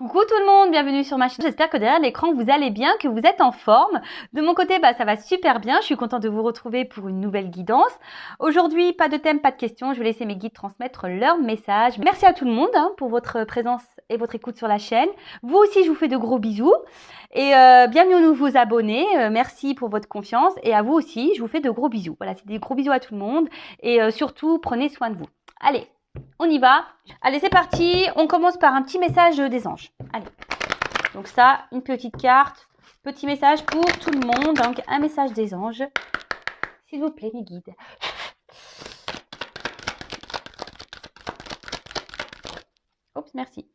Coucou tout le monde, bienvenue sur ma chaîne. J'espère que derrière l'écran vous allez bien, que vous êtes en forme. De mon côté, ça va super bien. Je suis contente de vous retrouver pour une nouvelle guidance. Aujourd'hui, pas de thème, pas de questions. Je vais laisser mes guides transmettre leur message. Merci à tout le monde pour votre présence et votre écoute sur la chaîne. Vous aussi, je vous fais de gros bisous. Et bienvenue aux nouveaux abonnés. Merci pour votre confiance. Et à vous aussi, je vous fais de gros bisous. Voilà, c'est des gros bisous à tout le monde. Et surtout, prenez soin de vous. Allez, on y va. Allez, c'est parti. On commence par un petit message des anges. Allez. Donc ça, une petite carte. Petit message pour tout le monde. Donc, un message des anges. S'il vous plaît, mes guides. Oups, merci.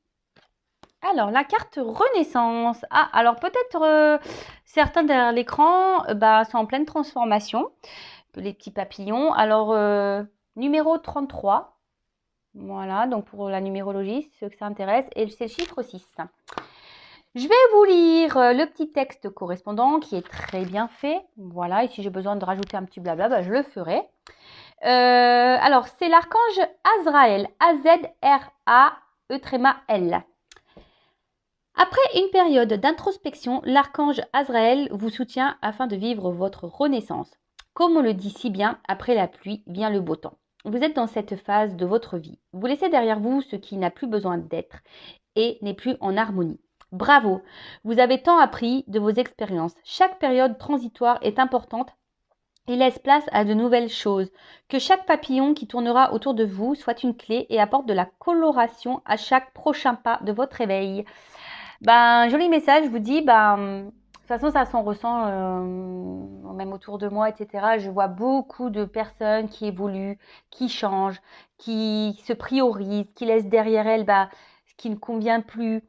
Alors, la carte Renaissance. Ah, alors peut-être certains derrière l'écran sont en pleine transformation. Les petits papillons. Alors, numéro 33. Voilà, donc pour la numérologie, ceux que ça intéresse. Et c'est le chiffre 6. Je vais vous lire le petit texte correspondant qui est très bien fait. Voilà, et si j'ai besoin de rajouter un petit blabla, je le ferai. Alors, c'est l'archange Azraël. A-Z-R-A-E-L. Après une période d'introspection, l'archange Azraël vous soutient afin de vivre votre renaissance. Comme on le dit si bien, après la pluie vient le beau temps. Vous êtes dans cette phase de votre vie. Vous laissez derrière vous ce qui n'a plus besoin d'être et n'est plus en harmonie. Bravo, vous avez tant appris de vos expériences. Chaque période transitoire est importante et laisse place à de nouvelles choses. Que chaque papillon qui tournera autour de vous soit une clé et apporte de la coloration à chaque prochain pas de votre éveil. Joli message, je vous dis, de toute façon, ça s'en ressent même autour de moi, etc. Je vois beaucoup de personnes qui évoluent, qui changent, qui se priorisent, qui laissent derrière elles ce qui ne convient plus.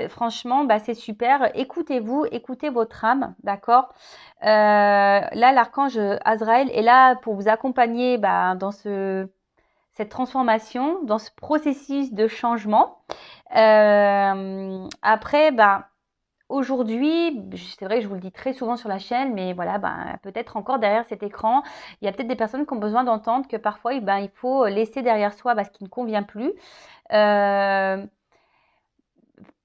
Franchement, c'est super. Écoutez-vous, écoutez votre âme, d'accord. Là, l'archange Azraël est là pour vous accompagner dans cette transformation, dans ce processus de changement. Après, aujourd'hui, c'est vrai que je vous le dis très souvent sur la chaîne, mais voilà, peut-être encore derrière cet écran, il y a peut-être des personnes qui ont besoin d'entendre que parfois, il faut laisser derrière soi ce qui ne convient plus.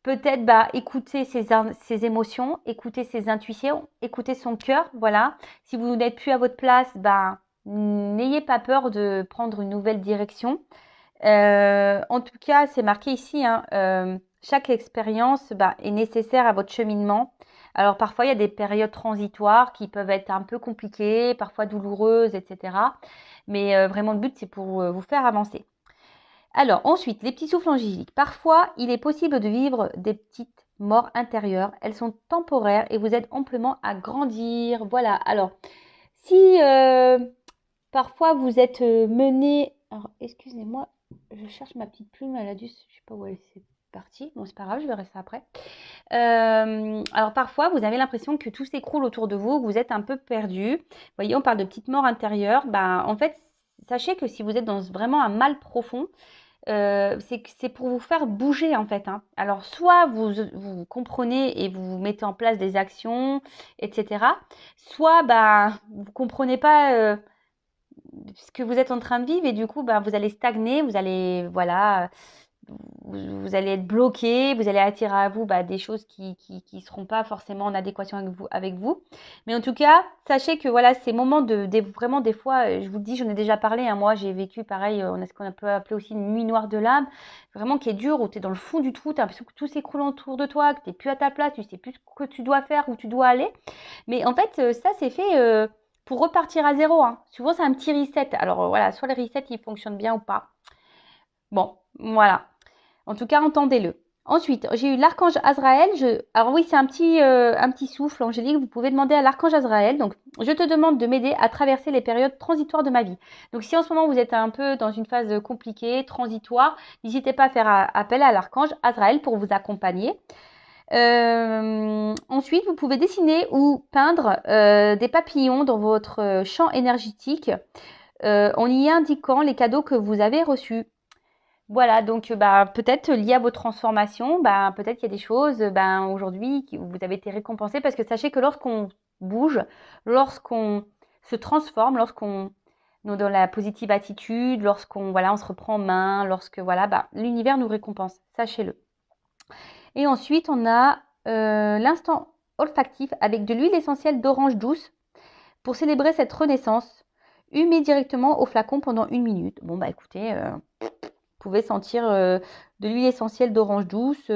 Peut-être écouter ses émotions, écouter ses intuitions, écouter son cœur, voilà. Si vous n'êtes plus à votre place, n'ayez pas peur de prendre une nouvelle direction. En tout cas, c'est marqué ici, chaque expérience est nécessaire à votre cheminement. Alors parfois, il y a des périodes transitoires qui peuvent être un peu compliquées, parfois douloureuses, etc. Mais vraiment, le but, c'est pour vous faire avancer. Alors ensuite, les petits souffles angéliques. Parfois, il est possible de vivre des petites morts intérieures. Elles sont temporaires et vous aident amplement à grandir. Voilà. Alors, si parfois vous êtes mené... Alors, excusez-moi, je cherche ma petite plume. Elle a dû... Je sais pas où elle s'est partie. Bon, c'est pas grave, je verrai ça après. Alors, parfois, vous avez l'impression que tout s'écroule autour de vous, que vous êtes un peu perdu. Vous voyez, on parle de petites morts intérieures. En fait, sachez que si vous êtes dans vraiment un mal profond, c'est pour vous faire bouger en fait. Alors soit vous comprenez et vous mettez en place des actions, etc. Soit vous comprenez pas ce que vous êtes en train de vivre et du coup vous allez stagner, vous allez vous allez être bloqué, vous allez attirer à vous des choses qui seront pas forcément en adéquation avec vous. Mais en tout cas, sachez que voilà, ces moments vraiment des fois, je vous le dis, j'en ai déjà parlé, moi j'ai vécu pareil, on a ce qu'on peut appeler aussi une nuit noire de l'âme, vraiment qui est dure, où tu es dans le fond du trou, tu as l'impression que tout s'écroule autour de toi, que tu n'es plus à ta place, tu sais plus ce que tu dois faire, où tu dois aller. Mais en fait, ça c'est fait pour repartir à zéro. Souvent c'est un petit reset. Alors voilà, soit le reset il fonctionne bien ou pas. Bon, voilà. En tout cas, entendez-le. Ensuite, j'ai eu l'archange Azraël. Alors oui, c'est un petit souffle angélique. Vous pouvez demander à l'archange Azraël. Donc, je te demande de m'aider à traverser les périodes transitoires de ma vie. Donc, si en ce moment vous êtes un peu dans une phase compliquée, transitoire, n'hésitez pas à faire appel à l'archange Azraël pour vous accompagner. Ensuite, vous pouvez dessiner ou peindre des papillons dans votre champ énergétique en y indiquant les cadeaux que vous avez reçus. Voilà, donc peut-être lié à vos transformations, peut-être qu'il y a des choses aujourd'hui où vous avez été récompensé parce que sachez que lorsqu'on bouge, lorsqu'on se transforme, lorsqu'on est dans la positive attitude, lorsqu'on on se reprend en main, lorsque l'univers nous récompense, sachez-le. Et ensuite, on a l'instant olfactif avec de l'huile essentielle d'orange douce pour célébrer cette renaissance. Humez directement au flacon pendant 1 minute. Bon, bah écoutez, vous pouvez sentir de l'huile essentielle d'orange douce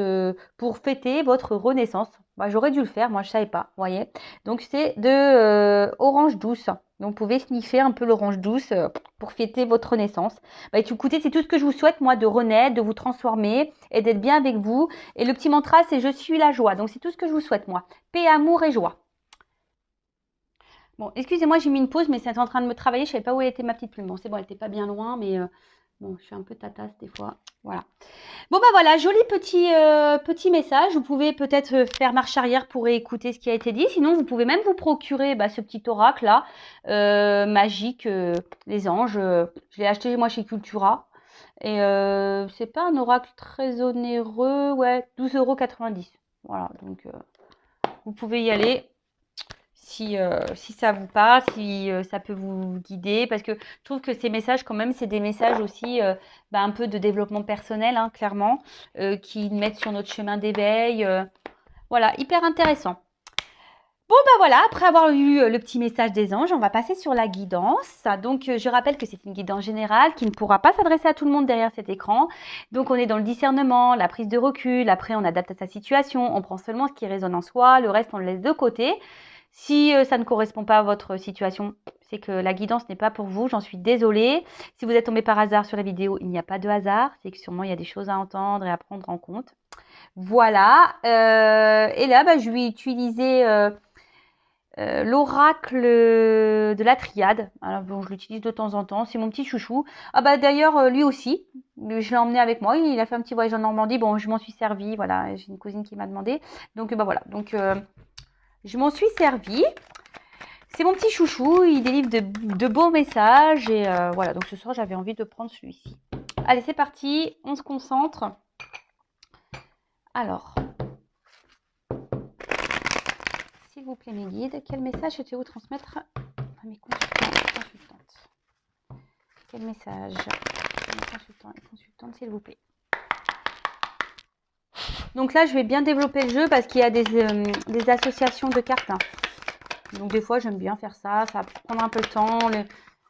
pour fêter votre renaissance. Bah, j'aurais dû le faire, moi je savais pas, vous voyez. Donc c'est de orange douce. Donc vous pouvez sniffer un peu l'orange douce pour fêter votre renaissance. Bah écoutez, c'est tout ce que je vous souhaite, moi, de renaître, de vous transformer et d'être bien avec vous. Et le petit mantra, c'est je suis la joie. Donc c'est tout ce que je vous souhaite, moi. Paix, amour et joie. Bon, excusez-moi, j'ai mis une pause, mais c'est en train de me travailler. Je savais pas où était ma petite plume. Bon, c'est bon, elle était pas bien loin, mais bon, je suis un peu tatasse des fois. Voilà. Bon, bah voilà, joli petit message. Vous pouvez peut-être faire marche arrière pour écouter ce qui a été dit. Sinon, vous pouvez même vous procurer ce petit oracle-là, magique, les anges. Je l'ai acheté moi chez Cultura. Et c'est pas un oracle très onéreux. Ouais, 12,90 €. Voilà, donc vous pouvez y aller. Si ça vous parle, si ça peut vous guider, parce que je trouve que ces messages, quand même, c'est des messages aussi un peu de développement personnel, hein, clairement, qui nous mettent sur notre chemin d'éveil. Voilà, hyper intéressant. Bon, bah voilà, après avoir eu le petit message des anges, on va passer sur la guidance. Donc, je rappelle que c'est une guidance générale qui ne pourra pas s'adresser à tout le monde derrière cet écran. Donc, on est dans le discernement, la prise de recul. Après, on adapte à sa situation. On prend seulement ce qui résonne en soi. Le reste, on le laisse de côté. Si ça ne correspond pas à votre situation, c'est que la guidance n'est pas pour vous. J'en suis désolée. Si vous êtes tombé par hasard sur la vidéo, il n'y a pas de hasard. C'est que sûrement, il y a des choses à entendre et à prendre en compte. Voilà. Et là, je vais utiliser l'oracle de la triade. Alors bon, je l'utilise de temps en temps. C'est mon petit chouchou. Ah bah d'ailleurs, lui aussi. Je l'ai emmené avec moi. Il a fait un petit voyage en Normandie. Bon, je m'en suis servie. Voilà, j'ai une cousine qui m'a demandé. Donc bah voilà. Donc je m'en suis servie. C'est mon petit chouchou. Il délivre de beaux messages. Et voilà. Donc ce soir, j'avais envie de prendre celui-ci. Allez, c'est parti. On se concentre. Alors. S'il vous plaît, mes guides, quel message souhaitez-vous transmettre à mes consultants et consultantes? Quel message mes consultants et consultantes, s'il vous plaît? Donc là, je vais bien développer le jeu parce qu'il y a des associations de cartes. Hein. Donc des fois, j'aime bien faire ça. Ça va prendre un peu le temps.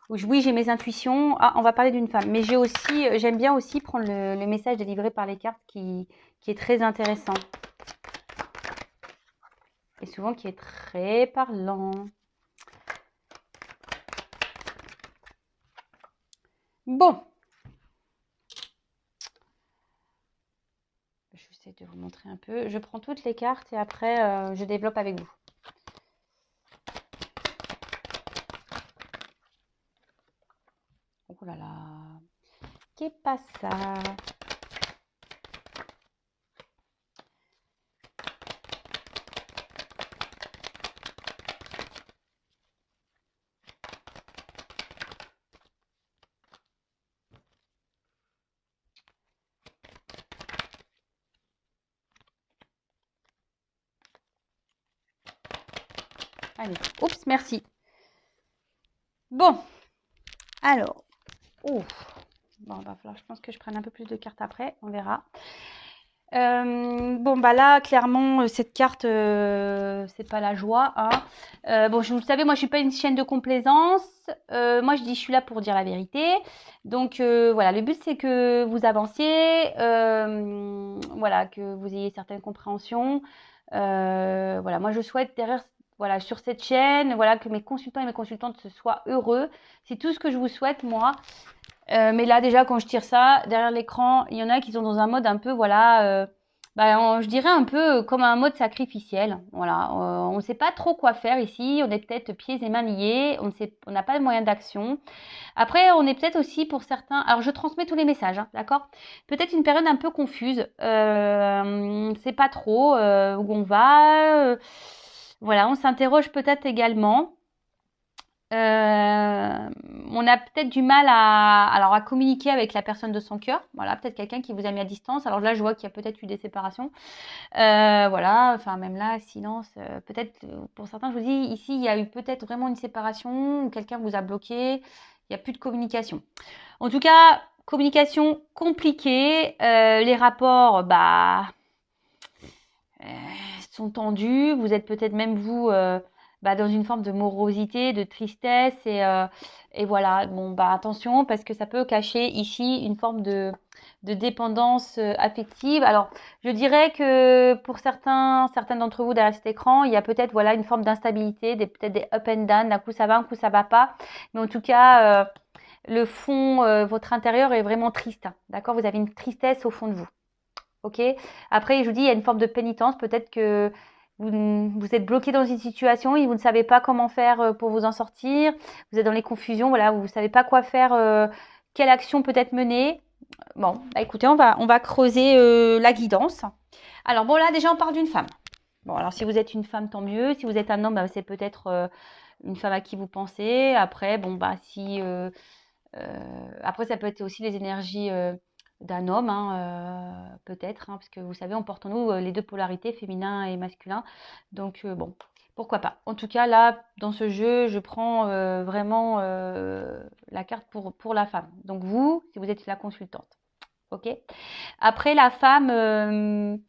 Oui, j'ai mes intuitions. Ah, on va parler d'une femme. Mais j'aime bien aussi prendre le message délivré par les cartes qui est très intéressant. Et souvent qui est très parlant. Bon. J'essaie de vous montrer un peu. Je prends toutes les cartes et après, je développe avec vous. Oh là là. Qu'est pas ça? Allez, oups, merci. Bon, alors, bon, va falloir, je pense que je prenne un peu plus de cartes après, on verra. Bon, bah là, clairement, cette carte, c'est pas la joie. Hein. Bon, vous savez, moi, je suis pas une chienne de complaisance. Moi, je dis, je suis là pour dire la vérité. Donc, voilà, le but, c'est que vous avanciez, voilà, que vous ayez certaines compréhensions. Voilà, moi, je souhaite derrière, voilà, sur cette chaîne, voilà, que mes consultants et mes consultantes soient heureux. C'est tout ce que je vous souhaite, moi. Mais là, déjà, quand je tire ça, derrière l'écran, il y en a qui sont dans un mode un peu, voilà, je dirais un peu comme un mode sacrificiel. Voilà, on ne sait pas trop quoi faire ici. On est peut-être pieds et mains liés. On n'a pas de moyen d'action. Après, on est peut-être aussi pour certains. Alors, je transmets tous les messages, hein, d'accord? Peut-être une période un peu confuse. C'est pas trop où on va. Voilà, on s'interroge peut-être également. On a peut-être du mal à communiquer avec la personne de son cœur. Voilà, peut-être quelqu'un qui vous a mis à distance. Alors là, je vois qu'il y a peut-être eu des séparations. Voilà, enfin même là, silence. Peut-être pour certains, je vous dis, ici, il y a eu peut-être vraiment une séparation ou quelqu'un vous a bloqué. Il n'y a plus de communication. En tout cas, communication compliquée. Les rapports, euh, sont tendus. Vous êtes peut-être même vous dans une forme de morosité, de tristesse et voilà. Bon, attention parce que ça peut cacher ici une forme de dépendance affective. Alors, je dirais que pour certains d'entre vous derrière cet écran, il y a peut-être voilà une forme d'instabilité, peut-être des up and down. D'un coup ça va, un coup ça va pas. Mais en tout cas, le fond, votre intérieur est vraiment triste. D'accord? Vous avez une tristesse au fond de vous. Ok. Après, je vous dis, il y a une forme de pénitence. Peut-être que vous êtes bloqué dans une situation et vous ne savez pas comment faire pour vous en sortir. Vous êtes dans les confusions, voilà, vous ne savez pas quoi faire, quelle action peut-être mener. Bon, écoutez, on va creuser la guidance. Alors, bon, là, déjà, on parle d'une femme. Bon, alors, si vous êtes une femme, tant mieux. Si vous êtes un homme, c'est peut-être une femme à qui vous pensez. Après, bon, si après, ça peut être aussi les énergies d'un homme, hein, peut-être, hein, parce que vous savez, on porte en nous les deux polarités, féminin et masculin. Donc, bon, pourquoi pas. En tout cas, là, dans ce jeu, je prends vraiment la carte pour la femme. Donc, vous, si vous êtes la consultante. OK? Après, la femme,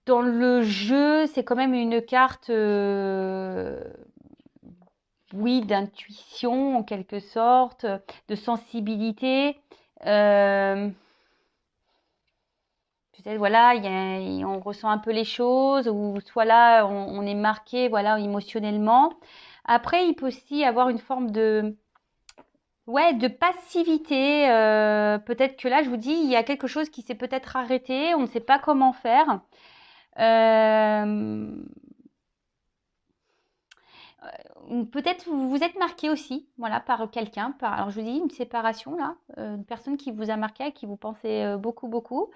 dans le jeu, c'est quand même une carte, oui, d'intuition en quelque sorte, de sensibilité. Euh, Peut-être, voilà, on ressent un peu les choses, ou soit là, on est marqué, voilà, émotionnellement. Après, il peut aussi avoir une forme ouais, de passivité. Peut-être que là, je vous dis, il y a quelque chose qui s'est peut-être arrêté, on ne sait pas comment faire. Euh, Peut-être vous vous êtes marqué aussi, voilà, par quelqu'un. Alors je vous dis une séparation là, une personne qui vous a marqué, à qui vous pensez beaucoup, beaucoup,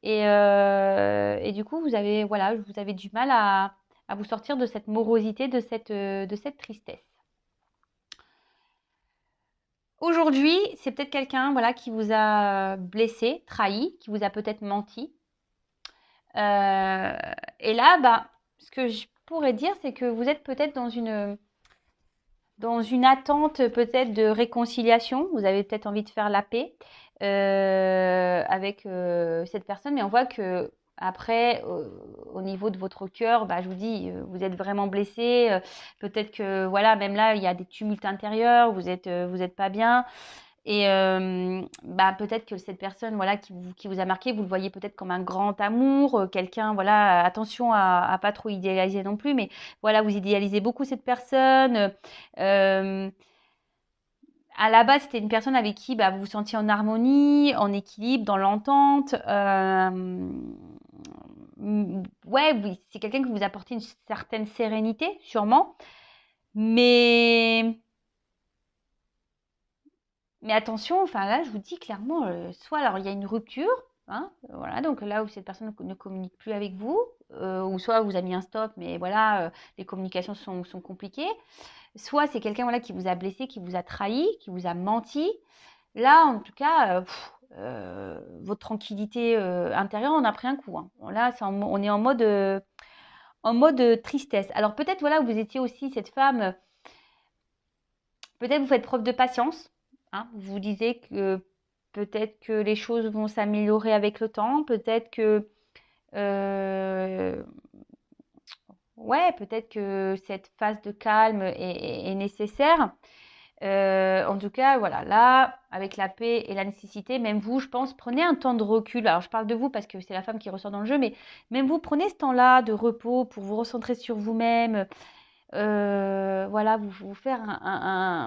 et du coup vous avez, voilà, vous avez du mal à vous sortir de cette morosité, de cette tristesse. Aujourd'hui, c'est peut-être quelqu'un, voilà, qui vous a blessé, trahi, qui vous a peut-être menti. Euh, et là, ce que je pourrais dire, c'est que vous êtes peut-être dans une attente peut-être de réconciliation. Vous avez peut-être envie de faire la paix avec cette personne, mais on voit que après, au niveau de votre cœur, je vous dis, vous êtes vraiment blessé. Peut-être que voilà, même là, il y a des tumultes intérieurs. Vous êtes pas bien. Et peut-être que cette personne, voilà, qui vous a marqué, vous le voyez peut-être comme un grand amour, quelqu'un, voilà, attention à pas trop idéaliser non plus, mais voilà, vous idéalisez beaucoup cette personne. Euh, à la base, c'était une personne avec qui vous vous sentiez en harmonie, en équilibre, dans l'entente. Ouais, oui, c'est quelqu'un qui vous apporte une certaine sérénité, sûrement. Mais Mais attention, enfin là, je vous dis clairement, soit alors il y a une rupture, hein, voilà, donc là où cette personne ne communique plus avec vous, ou soit vous a mis un stop, mais voilà, les communications sont compliquées. Soit c'est quelqu'un voilà, qui vous a blessé, qui vous a trahi, qui vous a menti. Là, en tout cas, votre tranquillité intérieure en a pris un coup, hein. Bon, là, on est en mode tristesse. Alors peut-être voilà, vous étiez aussi cette femme, peut-être vous faites preuve de patience, hein. Vous disiez que peut-être que les choses vont s'améliorer avec le temps, peut-être que euh, ouais, peut-être que cette phase de calme est nécessaire. En tout cas, voilà, là, avec la paix et la nécessité, même vous, je pense, prenez un temps de recul. Alors, je parle de vous parce que c'est la femme qui ressort dans le jeu, mais même vous, prenez ce temps-là de repos pour vous recentrer sur vous-même. Voilà, vous faire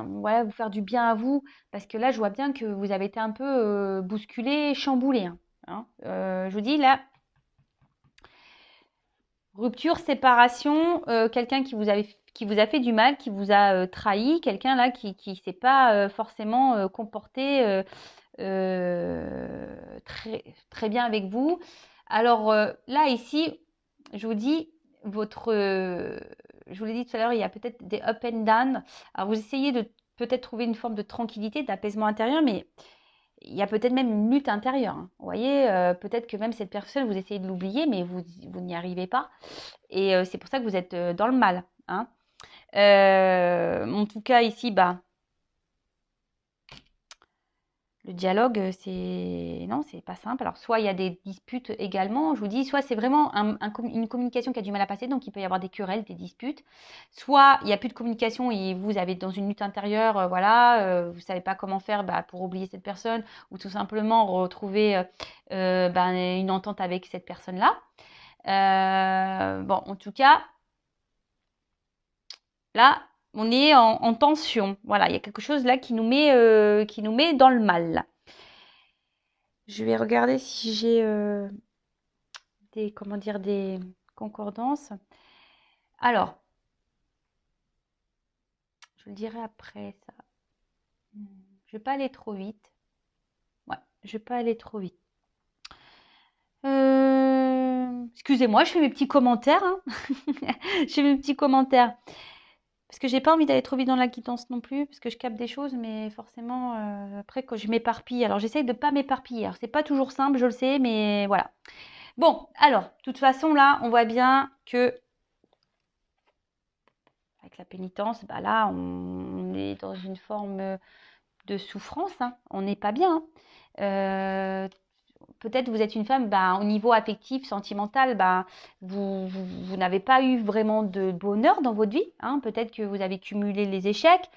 voilà, vous faire du bien à vous, parce que là, je vois bien que vous avez été un peu bousculé, chamboulé, hein. Je vous dis là, rupture, séparation, quelqu'un qui vous a fait du mal, qui vous a trahi, quelqu'un là qui s'est pas forcément comporté très, très bien avec vous. Alors là, ici, je vous dis, je vous l'ai dit tout à l'heure, il y a peut-être des up and down. Alors vous essayez de peut-être trouver une forme de tranquillité, d'apaisement intérieur, mais il y a peut-être même une lutte intérieure, hein. Vous voyez, peut-être que même cette personne, vous essayez de l'oublier, mais vous n'y arrivez pas. Et c'est pour ça que vous êtes dans le mal, hein. En tout cas, ici, Le dialogue, c'est non, c'est pas simple. Alors, soit il y a des disputes également, je vous dis, soit c'est vraiment une communication qui a du mal à passer, donc il peut y avoir des querelles, des disputes. Soit il n'y a plus de communication et vous avez dans une lutte intérieure, voilà, vous savez pas comment faire pour oublier cette personne ou tout simplement retrouver une entente avec cette personne-là. Bon, en tout cas, là, on est en tension. Voilà, il y a quelque chose là qui nous met dans le mal. Je vais regarder si j'ai des concordances. Alors, je le dirai après ça. Je vais pas aller trop vite. Ouais, je vais pas aller trop vite. Excusez-moi, je fais mes petits commentaires. Hein. Je fais mes petits commentaires. Parce que j'ai pas envie d'aller trop vite dans la quittance non plus, parce que je capte des choses, mais forcément, après, quand je m'éparpille, alors j'essaye de ne pas m'éparpiller. Alors, c'est pas toujours simple, je le sais, mais voilà. Bon, alors, de toute façon, là, on voit bien que, avec la pénitence, là, on est dans une forme de souffrance, hein. On n'est pas bien. Hein. Peut-être vous êtes une femme, au niveau affectif, sentimental, vous n'avez pas eu vraiment de bonheur dans votre vie. Hein. Peut-être que vous avez cumulé les échecs,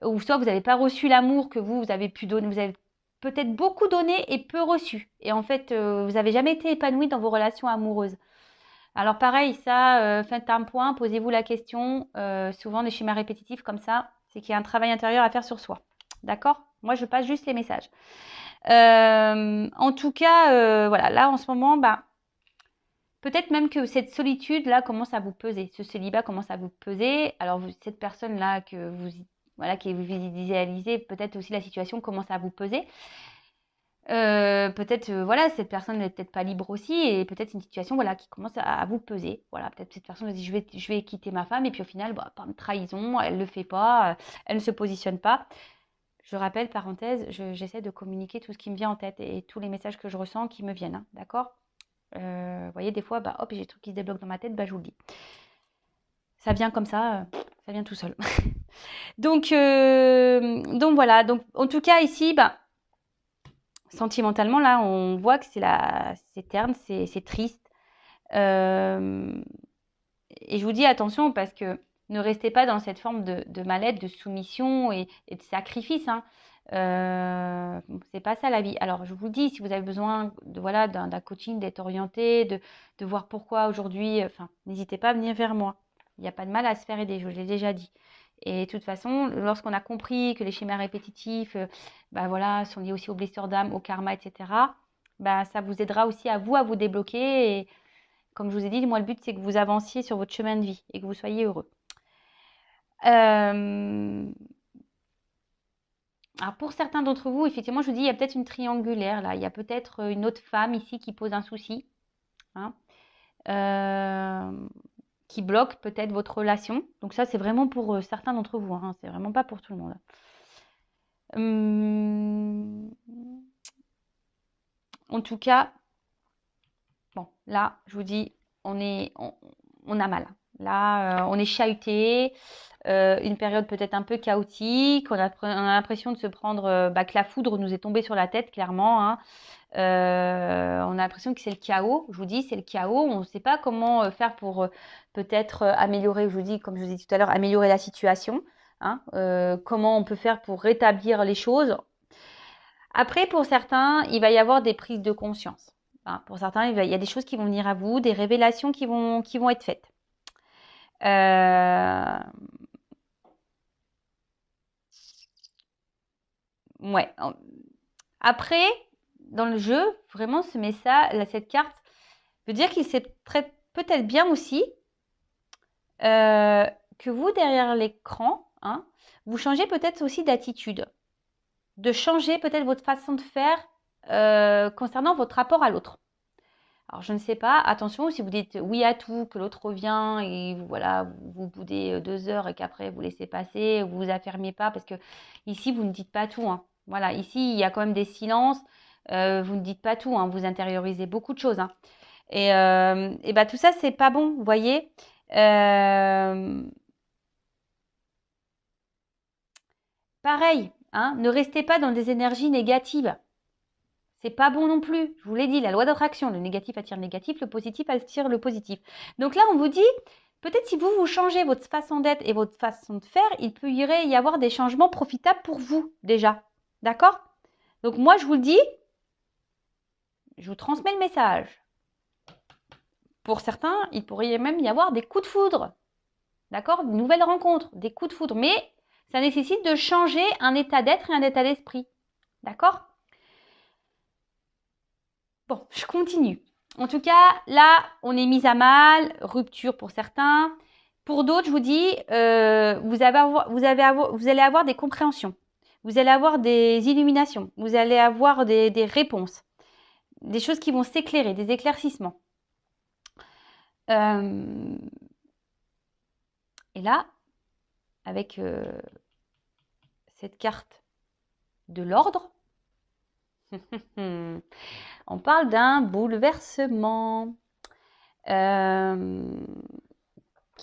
ou soit vous n'avez pas reçu l'amour que vous avez pu donner. Vous avez peut-être beaucoup donné et peu reçu. Et en fait, vous n'avez jamais été épanoui dans vos relations amoureuses. Alors pareil, ça, faites un point, posez-vous la question. Souvent, des schémas répétitifs comme ça, c'est qu'il y a un travail intérieur à faire sur soi. D'accord? Moi, je passe juste les messages. En tout cas, voilà, là en ce moment, peut-être même que cette solitude-là commence à vous peser. Ce célibat commence à vous peser. Alors, cette personne-là qui vous visualisez, peut-être aussi la situation commence à vous peser. Peut-être, voilà, cette personne n'est peut-être pas libre aussi et peut-être c'est une situation, voilà, qui commence à vous peser. Voilà, peut-être cette personne se dit, je vais quitter ma femme et puis au final, par trahison, elle le fait pas, elle ne se positionne pas. Je rappelle, parenthèse, j'essaie de communiquer tout ce qui me vient en tête et tous les messages que je ressens qui me viennent, hein, d'accord? Vous voyez, des fois, hop, j'ai des trucs qui se débloquent dans ma tête, je vous le dis. Ça vient comme ça vient tout seul. Donc voilà, donc en tout cas ici, sentimentalement, là, on voit que c'est terne, c'est triste. Et je vous dis attention parce que ne restez pas dans cette forme de mal-être, de soumission et de sacrifice. Hein. C'est pas ça la vie. Alors je vous dis, si vous avez besoin d'un coaching, d'être orienté, de voir pourquoi aujourd'hui, n'hésitez pas à venir vers moi. Il n'y a pas de mal à se faire aider, je vous l'ai déjà dit. Et de toute façon, lorsqu'on a compris que les schémas répétitifs, sont liés aussi aux blessures d'âme, au karma, etc., ça vous aidera aussi à vous débloquer. Et comme je vous ai dit, moi, le but, c'est que vous avanciez sur votre chemin de vie et que vous soyez heureux. Alors, pour certains d'entre vous, effectivement, je vous dis, il y a peut-être une triangulaire, là. Il y a peut-être une autre femme ici qui pose un souci, hein, qui bloque peut-être votre relation. Donc ça, c'est vraiment pour certains d'entre vous, hein. C'est vraiment pas pour tout le monde. En tout cas, bon, là, je vous dis, on a mal. Là, on est chahuté. Une période peut-être un peu chaotique. On a l'impression de se prendre que la foudre nous est tombée sur la tête, clairement. Hein. On a l'impression que c'est le chaos. Je vous dis, c'est le chaos. On ne sait pas comment faire pour peut-être améliorer, je vous dis, comme je vous ai dit tout à l'heure, améliorer la situation. Hein. Comment on peut faire pour rétablir les choses. Après, pour certains, il va y avoir des prises de conscience. Hein, pour certains, il y a des choses qui vont venir à vous, des révélations qui vont être faites. Ouais. Après, dans le jeu, vraiment, ce message, cette carte veut dire qu'il sait peut-être bien aussi que vous, derrière l'écran, hein, vous changez peut-être aussi d'attitude. De changer peut-être votre façon de faire concernant votre rapport à l'autre. Alors, je ne sais pas, attention, si vous dites oui à tout, que l'autre revient et vous boudez 2 heures et qu'après vous laissez passer, vous vous affirmez pas, parce que ici, vous ne dites pas tout. Hein. Voilà, ici, il y a quand même des silences, vous ne dites pas tout, hein, vous intériorisez beaucoup de choses. Hein. Et tout ça, c'est pas bon, vous voyez. Pareil, Hein. Ne restez pas dans des énergies négatives. C'est pas bon non plus. Je vous l'ai dit, la loi d'attraction, le négatif attire le négatif, le positif attire le positif. Donc là, on vous dit, peut-être si vous changez votre façon d'être et votre façon de faire, il peut y avoir des changements profitables pour vous déjà. D'accord? Donc moi, je vous le dis, je vous transmets le message. Pour certains, il pourrait même y avoir des coups de foudre. D'accord? De nouvelles rencontres, des coups de foudre. Mais ça nécessite de changer un état d'être et un état d'esprit. D'accord? Bon, je continue. En tout cas, là, on est mis à mal, rupture pour certains. Pour d'autres, je vous dis, vous allez avoir des compréhensions. Vous allez avoir des illuminations. Vous allez avoir des réponses. Des choses qui vont s'éclairer, des éclaircissements. Et là, avec cette carte de l'ordre, on parle d'un bouleversement qui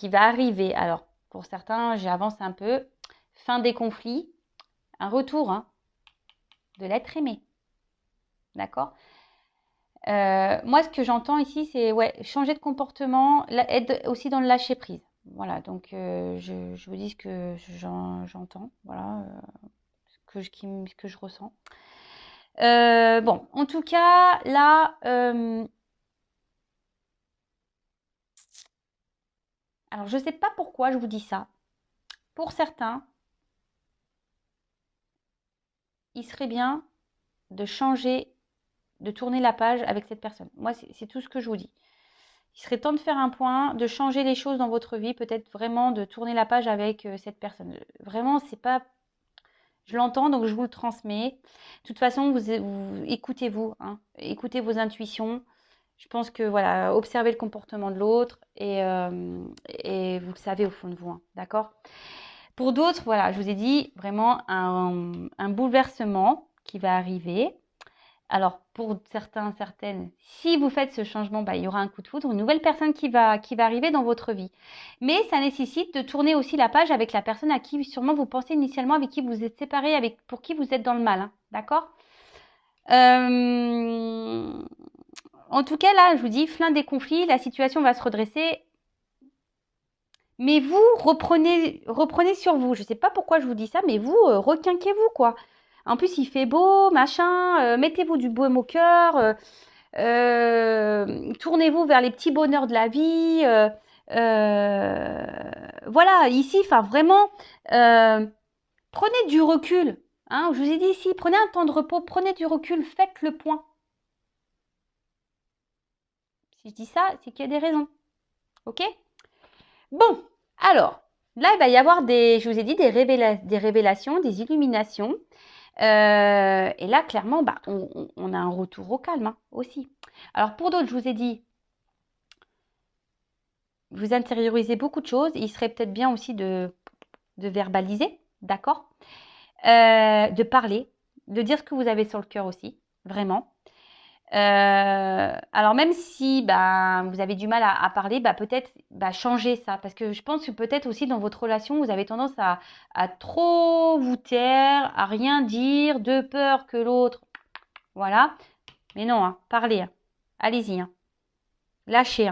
va arriver. Alors, pour certains, j'avance un peu. Fin des conflits, un retour de l'être aimé. D'accord? Moi, ce que j'entends ici, c'est changer de comportement, être aussi dans le lâcher prise. Voilà, donc je vous dis ce que j'entends, voilà, ce que je ressens. Bon, en tout cas, là, alors je ne sais pas pourquoi je vous dis ça. Pour certains, il serait bien de changer, de tourner la page avec cette personne. Moi, c'est tout ce que je vous dis. Il serait temps de faire un point, de changer les choses dans votre vie, peut-être vraiment de tourner la page avec cette personne. Vraiment, c'est pas... Je l'entends, donc je vous le transmets. De toute façon, vous écoutez-vous, hein, écoutez vos intuitions. Je pense que, voilà, observez le comportement de l'autre et vous le savez au fond de vous, hein, d'accord? Pour d'autres, voilà, je vous ai dit vraiment un bouleversement qui va arriver. Alors, pour certains, certaines, si vous faites ce changement, il y aura un coup de foudre, une nouvelle personne qui va arriver dans votre vie. Mais ça nécessite de tourner aussi la page avec la personne à qui sûrement vous pensez initialement, avec qui vous êtes séparés, pour qui vous êtes dans le mal. Hein, d'accord? En tout cas, là, je vous dis, fin des conflits, la situation va se redresser. Mais vous, reprenez sur vous. Je ne sais pas pourquoi je vous dis ça, mais vous, requinquez-vous, quoi. En plus, il fait beau, machin, mettez-vous du baume au cœur, tournez-vous vers les petits bonheurs de la vie. Voilà, ici, enfin vraiment, prenez du recul. Hein, je vous ai dit ici, prenez un temps de repos, prenez du recul, faites le point. Si je dis ça, c'est qu'il y a des raisons. Ok? Bon, alors, là, il va y avoir je vous ai dit, des révélations, des illuminations. Et là, clairement, on a un retour au calme aussi. Alors, pour d'autres, je vous ai dit, vous intériorisez beaucoup de choses. Il serait peut-être bien aussi de verbaliser, d'accord? De parler, de dire ce que vous avez sur le cœur aussi, vraiment. Alors même si vous avez du mal à parler, peut-être changer ça. Parce que je pense que peut-être aussi dans votre relation, vous avez tendance à trop vous taire, à rien dire, de peur que l'autre... Voilà. Mais non, parlez. Allez-y. Lâchez.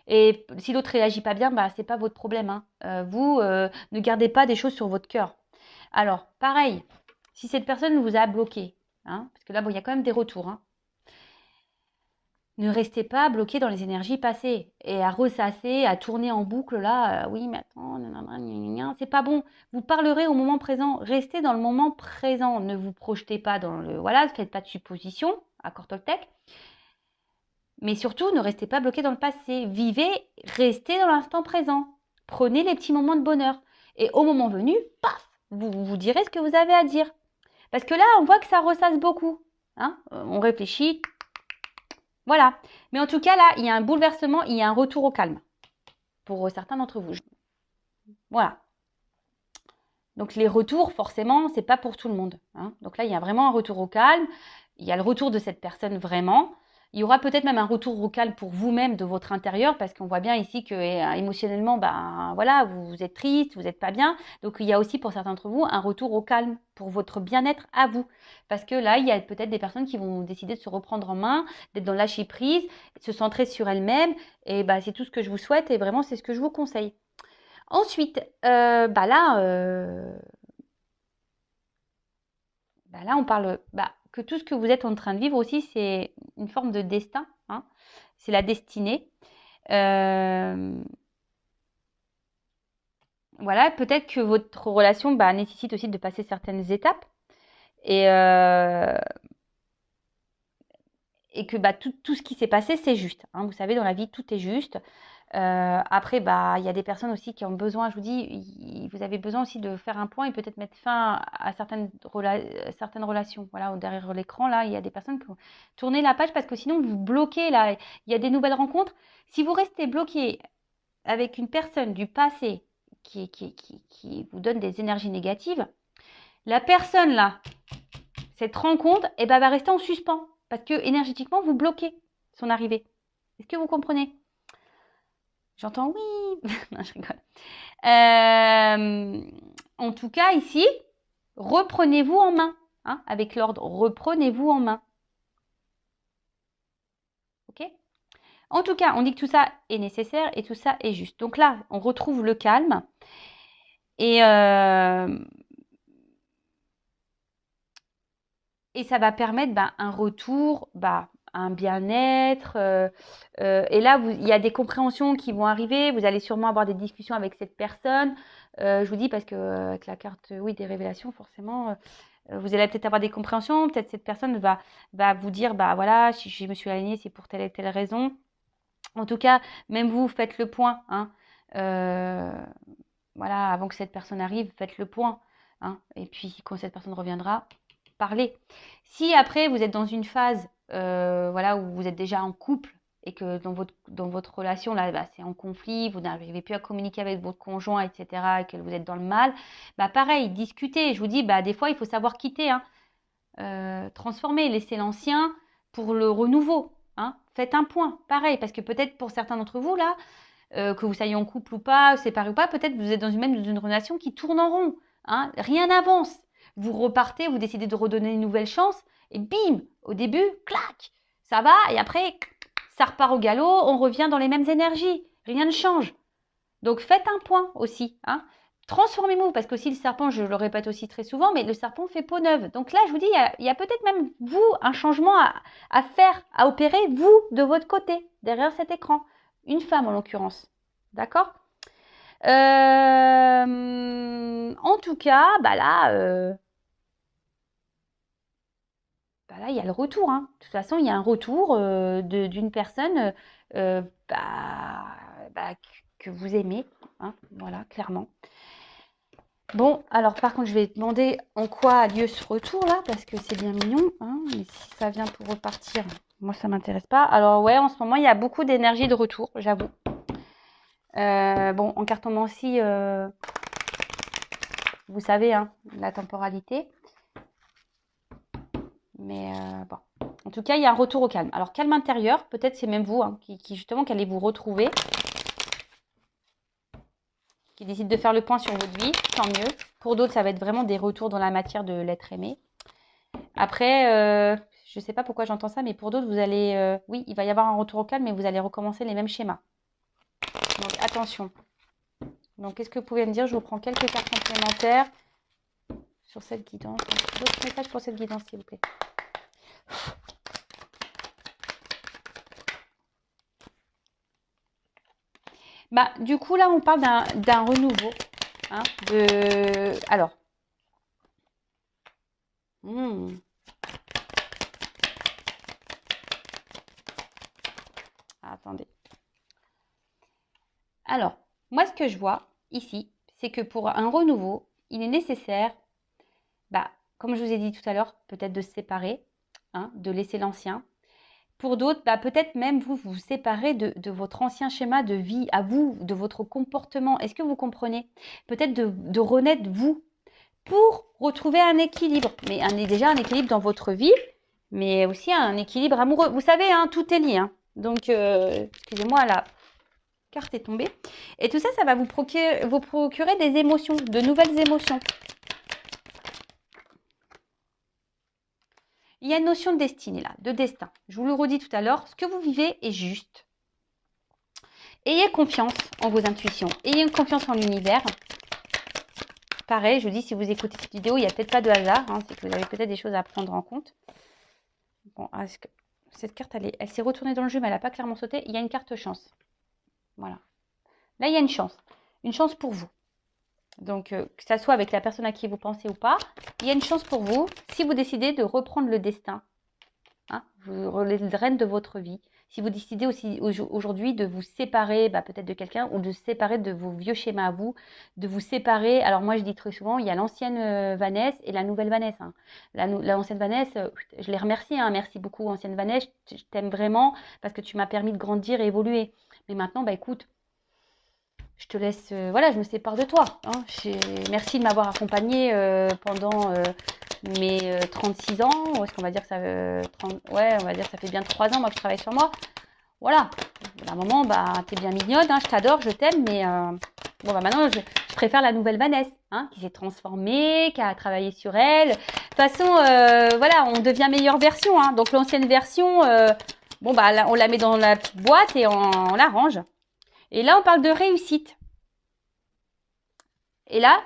Et si l'autre réagit pas bien, c'est pas votre problème. Vous, ne gardez pas des choses sur votre cœur. Alors, pareil, si cette personne vous a bloqué, parce que là, il y a quand même des retours, ne restez pas bloqué dans les énergies passées et à ressasser, à tourner en boucle là. Oui, mais attends, c'est pas bon. Vous parlerez au moment présent. Restez dans le moment présent. Ne vous projetez pas dans le... Voilà, ne faites pas de suppositions, accord Toltec. Mais surtout, ne restez pas bloqué dans le passé. Vivez, restez dans l'instant présent. Prenez les petits moments de bonheur. Et au moment venu, paf, vous direz ce que vous avez à dire. Parce que là, on voit que ça ressasse beaucoup. On réfléchit. Voilà. Mais en tout cas, là, il y a un bouleversement, il y a un retour au calme. Pour certains d'entre vous. Voilà. Donc les retours, forcément, c'est pas pour tout le monde. Donc là, il y a vraiment un retour au calme. Il y a le retour de cette personne vraiment. Il y aura peut-être même un retour au calme pour vous-même de votre intérieur, parce qu'on voit bien ici que émotionnellement, ben voilà, vous êtes triste, vous n'êtes pas bien. Donc il y a aussi pour certains d'entre vous un retour au calme pour votre bien-être à vous. Parce que là, il y a peut-être des personnes qui vont décider de se reprendre en main, d'être dans le lâcher prise, de se centrer sur elles-mêmes. Et bah, c'est tout ce que je vous souhaite et vraiment c'est ce que je vous conseille. Ensuite, là, on parle que tout ce que vous êtes en train de vivre aussi, c'est une forme de destin, hein. C'est la destinée. Euh, voilà, peut-être que votre relation nécessite aussi de passer certaines étapes et, euh, et que tout ce qui s'est passé, c'est juste, hein. Vous savez, dans la vie, tout est juste. Après, il y a des personnes aussi qui ont besoin, je vous dis, vous avez besoin aussi de faire un point et peut-être mettre fin à certaines relations. Voilà, derrière l'écran, là, il y a des personnes qui ont tourné la page parce que sinon, vous bloquez, là, il y a des nouvelles rencontres. Si vous restez bloqué avec une personne du passé qui vous donne des énergies négatives, la personne, là, cette rencontre, va rester en suspens parce que énergétiquement, vous bloquez son arrivée. Est-ce que vous comprenez? J'entends oui. Non, je rigole. En tout cas, ici, reprenez-vous en main. Hein, avec l'ordre, reprenez-vous en main. Ok? En tout cas, on dit que tout ça est nécessaire et tout ça est juste. Donc là, on retrouve le calme. Et ça va permettre un retour, un bien-être. Et là, il y a des compréhensions qui vont arriver. Vous allez sûrement avoir des discussions avec cette personne. Je vous dis parce que avec la carte, oui, des révélations, forcément, vous allez peut-être avoir des compréhensions. Peut-être cette personne va vous dire, voilà, si je me suis alignée, c'est pour telle et telle raison. En tout cas, même vous, faites le point, hein. Voilà, avant que cette personne arrive, faites le point, hein. Et puis, quand cette personne reviendra, parlez. Si après, vous êtes dans une phase où vous êtes déjà en couple et que dans votre relation, là, c'est en conflit, vous n'arrivez plus à communiquer avec votre conjoint, etc., et que vous êtes dans le mal, pareil, discutez. Je vous dis, des fois, il faut savoir quitter, hein. Transformer, laisser l'ancien pour le renouveau, hein. Faites un point, pareil, parce que peut-être pour certains d'entre vous, là, que vous soyez en couple ou pas, séparé ou pas, peut-être vous êtes dans une relation qui tourne en rond, hein. Rien n'avance. Vous repartez, vous décidez de redonner une nouvelle chance, et bim, au début, clac, ça va, et après, ça repart au galop, on revient dans les mêmes énergies, rien ne change. Donc faites un point aussi, hein. Transformez-vous, parce qu'aussi le serpent, je le répète aussi très souvent, mais le serpent fait peau neuve. Donc là, je vous dis, il y a peut-être même, vous, un changement à faire, à opérer, vous, de votre côté, derrière cet écran. Une femme, en l'occurrence. D'accord? En tout cas, là, il y a le retour, hein. De toute façon, il y a un retour d'une personne que vous aimez, hein. Voilà, clairement. Bon, alors par contre, je vais demander en quoi a lieu ce retour-là, parce que c'est bien mignon, hein, mais si ça vient pour repartir, moi, ça m'intéresse pas. Alors ouais, en ce moment, il y a beaucoup d'énergie de retour, j'avoue. Bon, en cartomancie, vous savez, hein, la temporalité. Mais bon. En tout cas, il y a un retour au calme. Alors, calme intérieur, peut-être c'est même vous, hein, qui justement, qui allez vous retrouver. Qui décide de faire le point sur votre vie, tant mieux. Pour d'autres, ça va être vraiment des retours dans la matière de l'être aimé. Après, je ne sais pas pourquoi j'entends ça, mais pour d'autres, vous allez... oui, il va y avoir un retour au calme, mais vous allez recommencer les mêmes schémas. Donc, attention. Donc, qu'est-ce que vous pouvez me dire? Je vous prends quelques cartes complémentaires sur cette guidance. D'autres messages pour cette guidance, s'il vous plaît. Du coup, là, on parle d'un renouveau. Hein, alors. Attendez. Alors, moi, ce que je vois ici, c'est que pour un renouveau, il est nécessaire, comme je vous ai dit tout à l'heure, peut-être de se séparer, hein, de laisser l'ancien. Pour d'autres, peut-être même vous séparer de votre ancien schéma de vie à vous, de votre comportement. Est-ce que vous comprenez? Peut-être de renaître vous pour retrouver un équilibre. Mais déjà un équilibre dans votre vie mais aussi un équilibre amoureux. Vous savez, hein, tout est lié. Hein. Donc, excusez-moi, la carte est tombée. Et tout ça, ça va vous procurer des émotions, de nouvelles émotions. Il y a une notion de destinée là, de destin. Je vous le redis tout à l'heure, ce que vous vivez est juste. Ayez confiance en vos intuitions, ayez une confiance en l'univers. Pareil, je vous dis, si vous écoutez cette vidéo, il n'y a peut-être pas de hasard, hein, c'est que vous avez peut-être des choses à prendre en compte. Bon, cette carte, elle s'est retournée dans le jeu, mais elle n'a pas clairement sauté. Il y a une carte chance. Voilà. Là, il y a une chance pour vous. Donc, que ça soit avec la personne à qui vous pensez ou pas, il y a une chance pour vous si vous décidez de reprendre le destin, hein, les rênes de votre vie. Si vous décidez aussi aujourd'hui de vous séparer peut-être de quelqu'un ou de se séparer de vos vieux schémas à vous, de vous séparer. Alors moi, je dis très souvent, il y a l'ancienne Vanessa et la nouvelle Vanessa. Hein. L'ancienne Vanessa, je les remercie. Hein, merci beaucoup, ancienne Vanessa. Je t'aime vraiment parce que tu m'as permis de grandir et évoluer. Mais maintenant, écoute, je te laisse, voilà, je me sépare de toi. Hein. Merci de m'avoir accompagnée pendant mes 36 ans. Ou est-ce qu'on va dire que ça ouais, on va dire que ça fait bien 3 ans moi que je travaille sur moi. Voilà. À un moment, t'es bien mignonne, hein, je t'adore, je t'aime, mais maintenant, je préfère la nouvelle Vanessa, hein, qui s'est transformée, qui a travaillé sur elle. De toute façon, voilà, on devient meilleure version. Hein. Donc l'ancienne version, on la met dans la petite boîte et on la range. Et là, on parle de réussite. Et là,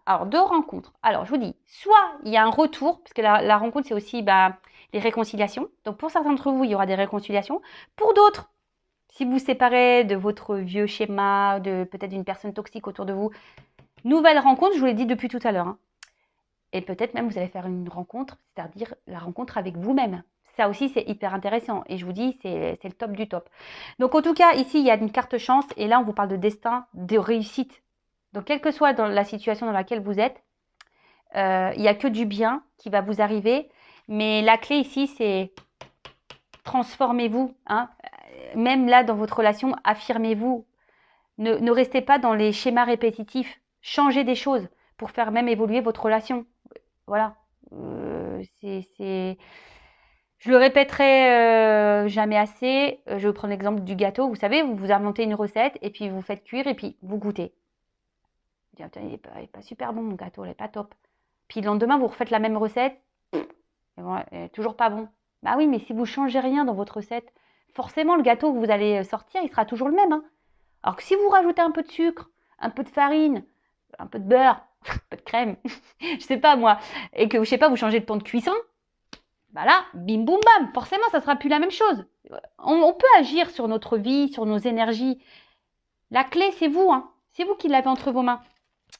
alors deux rencontres. Alors, je vous dis, soit il y a un retour, parce que la rencontre, c'est aussi les réconciliations. Donc, pour certains d'entre vous, il y aura des réconciliations. Pour d'autres, si vous vous séparez de votre vieux schéma, de peut-être d'une personne toxique autour de vous, nouvelle rencontre, je vous l'ai dit depuis tout à l'heure. Hein. Et peut-être même, vous allez faire une rencontre, c'est-à-dire la rencontre avec vous-même. Ça aussi, c'est hyper intéressant. Et je vous dis, c'est le top du top. Donc, en tout cas, ici, il y a une carte chance. Et là, on vous parle de destin, de réussite. Donc, quelle que soit dans la situation dans laquelle vous êtes, il n'y a que du bien qui va vous arriver. Mais la clé ici, c'est transformez-vous. Hein. Même là, dans votre relation, affirmez-vous. Ne restez pas dans les schémas répétitifs. Changez des choses pour faire même évoluer votre relation. Voilà. Je le répéterai jamais assez. Je vais vous prendre l'exemple du gâteau. Vous savez, vous inventez une recette et puis vous faites cuire et puis vous goûtez. Vous dites, il n'est pas super bon mon gâteau, il n'est pas top. Puis le lendemain, vous refaites la même recette. Toujours pas bon. Bah oui, mais si vous ne changez rien dans votre recette, forcément le gâteau que vous allez sortir, il sera toujours le même. Hein. Alors que si vous rajoutez un peu de sucre, un peu de farine, un peu de beurre, un peu de crème, je sais pas moi, et que je sais pas, vous changez le temps de cuisson, là, bim boum bam, forcément ça sera plus la même chose. On peut agir sur notre vie, sur nos énergies. La clé, c'est vous, hein. C'est vous qui l'avez entre vos mains.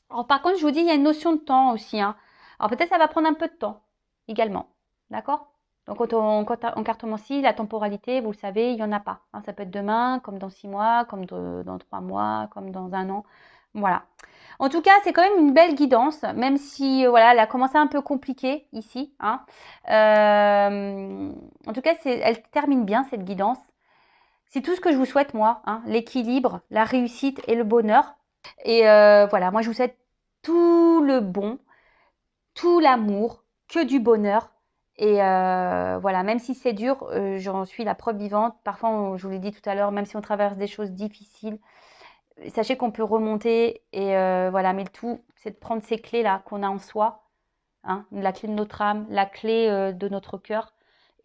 Alors par contre, je vous dis, il y a une notion de temps aussi. Hein. Alors peut-être ça va prendre un peu de temps également. D'accord? Donc en cartomancie, la temporalité, vous le savez, il n'y en a pas. Hein. Ça peut être demain, comme dans 6 mois, comme dans 3 mois, comme dans 1 an. Voilà. En tout cas, c'est quand même une belle guidance, même si voilà, elle a commencé un peu compliquée ici. Hein. En tout cas, elle termine bien cette guidance. C'est tout ce que je vous souhaite, moi. Hein. L'équilibre, la réussite et le bonheur. Et voilà, moi je vous souhaite tout le bon, tout l'amour, que du bonheur. Et voilà, même si c'est dur, j'en suis la preuve vivante. Parfois, je vous l'ai dit tout à l'heure, même si on traverse des choses difficiles, sachez qu'on peut remonter. Et voilà, mais le tout, c'est de prendre ces clés-là qu'on a en soi. Hein, la clé de notre âme, la clé de notre cœur.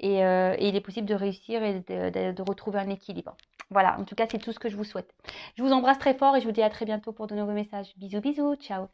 Et il est possible de réussir et de retrouver un équilibre. Voilà, en tout cas, c'est tout ce que je vous souhaite. Je vous embrasse très fort et je vous dis à très bientôt pour de nouveaux messages. Bisous, bisous, ciao.